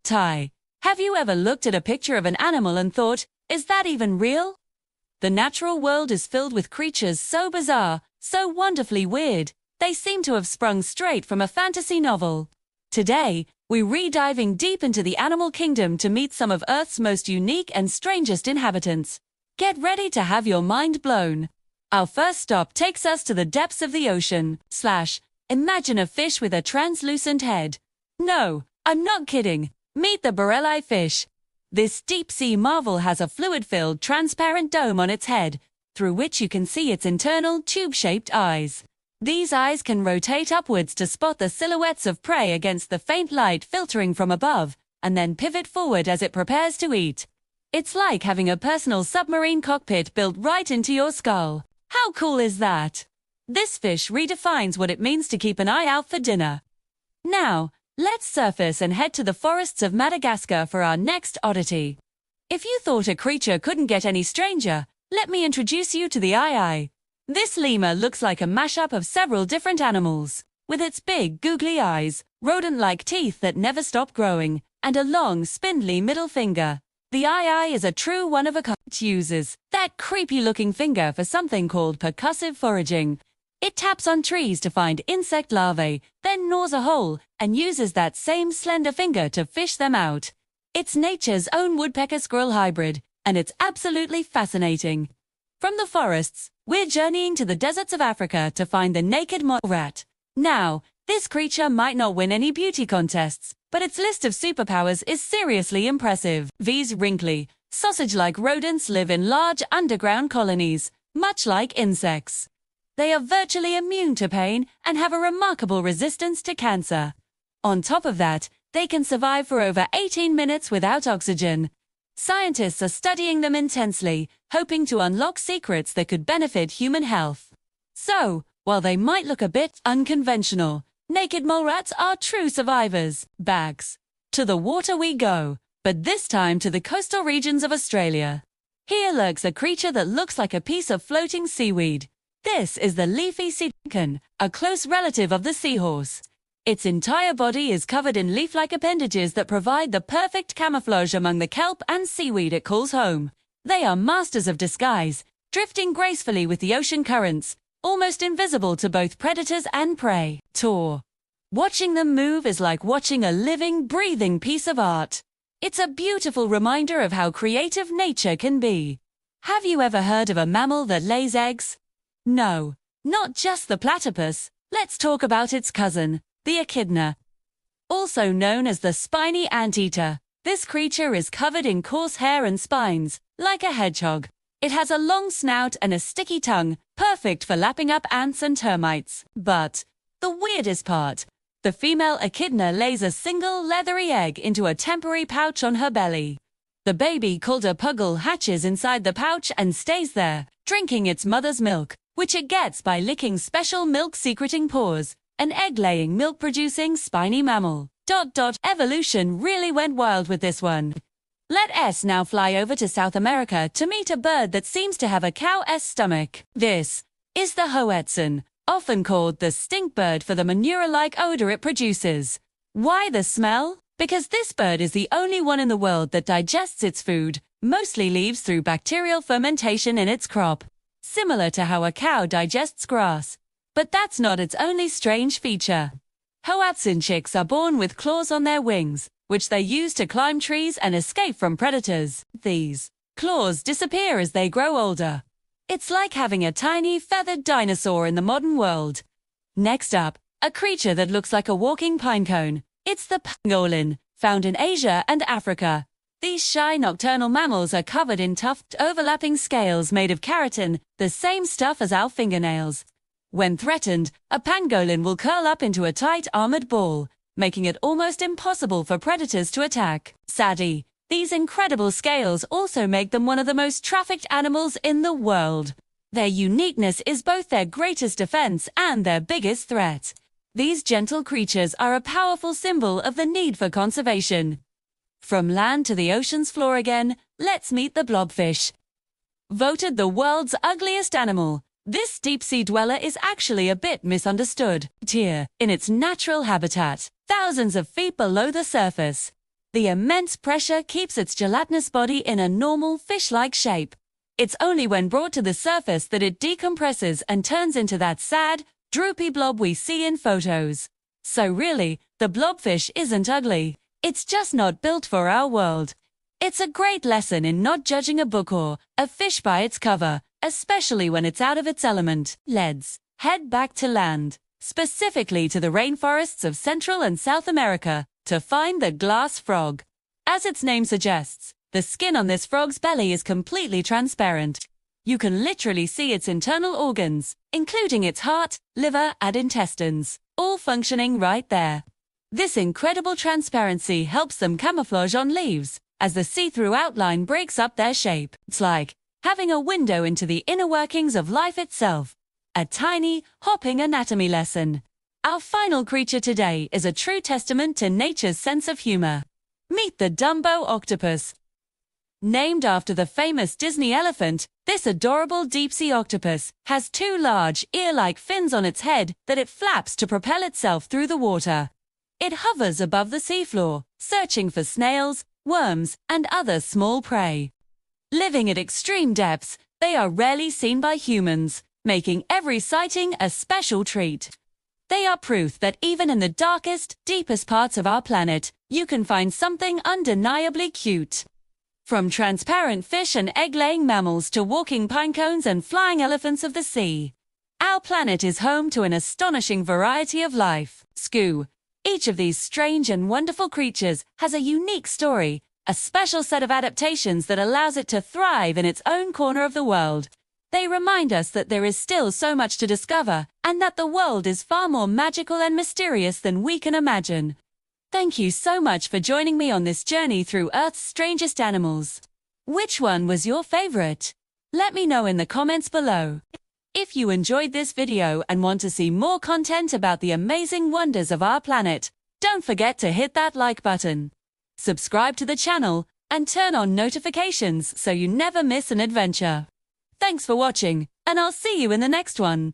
Tie. Have you ever looked at a picture of an animal and thought, is that even real? The natural world is filled with creatures so bizarre, so wonderfully weird, they seem to have sprung straight from a fantasy novel. Today, we're diving deep into the animal kingdom to meet some of Earth's most unique and strangest inhabitants. Get ready to have your mind blown. Our first stop takes us to the depths of the ocean. Imagine a fish with a translucent head. No, I'm not kidding. Meet the barrelii fish. This deep-sea marvel has a fluid-filled, transparent dome on its head, through which you can see its internal, tube-shaped eyes. These eyes can rotate upwards to spot the silhouettes of prey against the faint light filtering from above, and then pivot forward as it prepares to eat. It's like having a personal submarine cockpit built right into your skull. How cool is that? This fish redefines what it means to keep an eye out for dinner. Now, let's surface and head to the forests of Madagascar for our next oddity. If you thought a creature couldn't get any stranger, let me introduce you to the ii. This lemur looks like a mashup of several different animals. With its big, googly eyes, rodent-like teeth that never stop growing, and a long, spindly middle finger, the ii is a true one-of-a-kind. It uses that creepy-looking finger for something called percussive foraging. It taps on trees to find insect larvae, then gnaws a hole, and uses that same slender finger to fish them out. It's nature's own woodpecker-squirrel hybrid, and it's absolutely fascinating. From the forests, we're journeying to the deserts of Africa to find the naked mole rat. Now, this creature might not win any beauty contests, but its list of superpowers is seriously impressive. These wrinkly, sausage-like rodents live in large underground colonies, much like insects. They are virtually immune to pain and have a remarkable resistance to cancer. On top of that, they can survive for over 18 minutes without oxygen. Scientists are studying them intensely, hoping to unlock secrets that could benefit human health. So, while they might look a bit unconventional, naked mole rats are true survivors. Bags. To the water we go, but this time to the coastal regions of Australia. Here lurks a creature that looks like a piece of floating seaweed. This is the leafy sea toucan, a close relative of the seahorse. Its entire body is covered in leaf-like appendages that provide the perfect camouflage among the kelp and seaweed it calls home. They are masters of disguise, drifting gracefully with the ocean currents, almost invisible to both predators and prey. Watching them move is like watching a living, breathing piece of art. It's a beautiful reminder of how creative nature can be. Have you ever heard of a mammal that lays eggs? No, not just the platypus. Let's talk about its cousin, the echidna. Also known as the spiny anteater, this creature is covered in coarse hair and spines, like a hedgehog. It has a long snout and a sticky tongue, perfect for lapping up ants and termites. But the weirdest part, the female echidna lays a single leathery egg into a temporary pouch on her belly. The baby, called a puggle, hatches inside the pouch and stays there, drinking its mother's milk, which it gets by licking special milk-secreting paws. An egg-laying, milk-producing, spiny mammal. Evolution really went wild with this one. Let us now fly over to South America to meet a bird that seems to have a cow's stomach. This is the hoatzin, often called the stink bird for the manure-like odor it produces. Why the smell? Because this bird is the only one in the world that digests its food, mostly leaves through bacterial fermentation in its crop, similar to how a cow digests grass. But that's not its only strange feature. Hoatzin chicks are born with claws on their wings, which they use to climb trees and escape from predators. These claws disappear as they grow older. It's like having a tiny, feathered dinosaur in the modern world. Next up, a creature that looks like a walking pine cone. It's the pangolin, found in Asia and Africa. These shy nocturnal mammals are covered in tufted, overlapping scales made of keratin, the same stuff as our fingernails. When threatened, a pangolin will curl up into a tight, armored ball, making it almost impossible for predators to attack. Sadly, these incredible scales also make them one of the most trafficked animals in the world. Their uniqueness is both their greatest defense and their biggest threat. These gentle creatures are a powerful symbol of the need for conservation. From land to the ocean's floor again, let's meet the blobfish. Voted the world's ugliest animal, this deep-sea dweller is actually a bit misunderstood. Here, in its natural habitat, thousands of feet below the surface. The immense pressure keeps its gelatinous body in a normal fish-like shape. It's only when brought to the surface that it decompresses and turns into that sad, droopy blob we see in photos. So really, the blobfish isn't ugly. It's just not built for our world. It's a great lesson in not judging a book or a fish by its cover, especially when it's out of its element. Let's head back to land, specifically to the rainforests of Central and South America, to find the glass frog. As its name suggests, the skin on this frog's belly is completely transparent. You can literally see its internal organs, including its heart, liver, and intestines, all functioning right there. This incredible transparency helps them camouflage on leaves, as the see-through outline breaks up their shape. It's like having a window into the inner workings of life itself. A tiny, hopping anatomy lesson. Our final creature today is a true testament to nature's sense of humor. Meet the Dumbo octopus. Named after the famous Disney elephant, this adorable deep-sea octopus has two large, ear-like fins on its head that it flaps to propel itself through the water. It hovers above the seafloor, searching for snails, worms, and other small prey. Living at extreme depths, they are rarely seen by humans, making every sighting a special treat. They are proof that even in the darkest, deepest parts of our planet, you can find something undeniably cute. From transparent fish and egg-laying mammals to walking pine cones and flying elephants of the sea, our planet is home to an astonishing variety of life. Each of these strange and wonderful creatures has a unique story, a special set of adaptations that allows it to thrive in its own corner of the world. They remind us that there is still so much to discover, and that the world is far more magical and mysterious than we can imagine. Thank you so much for joining me on this journey through Earth's strangest animals. Which one was your favorite? Let me know in the comments below. If you enjoyed this video and want to see more content about the amazing wonders of our planet, don't forget to hit that like button. Subscribe to the channel and turn on notifications so you never miss an adventure. Thanks for watching, and I'll see you in the next one.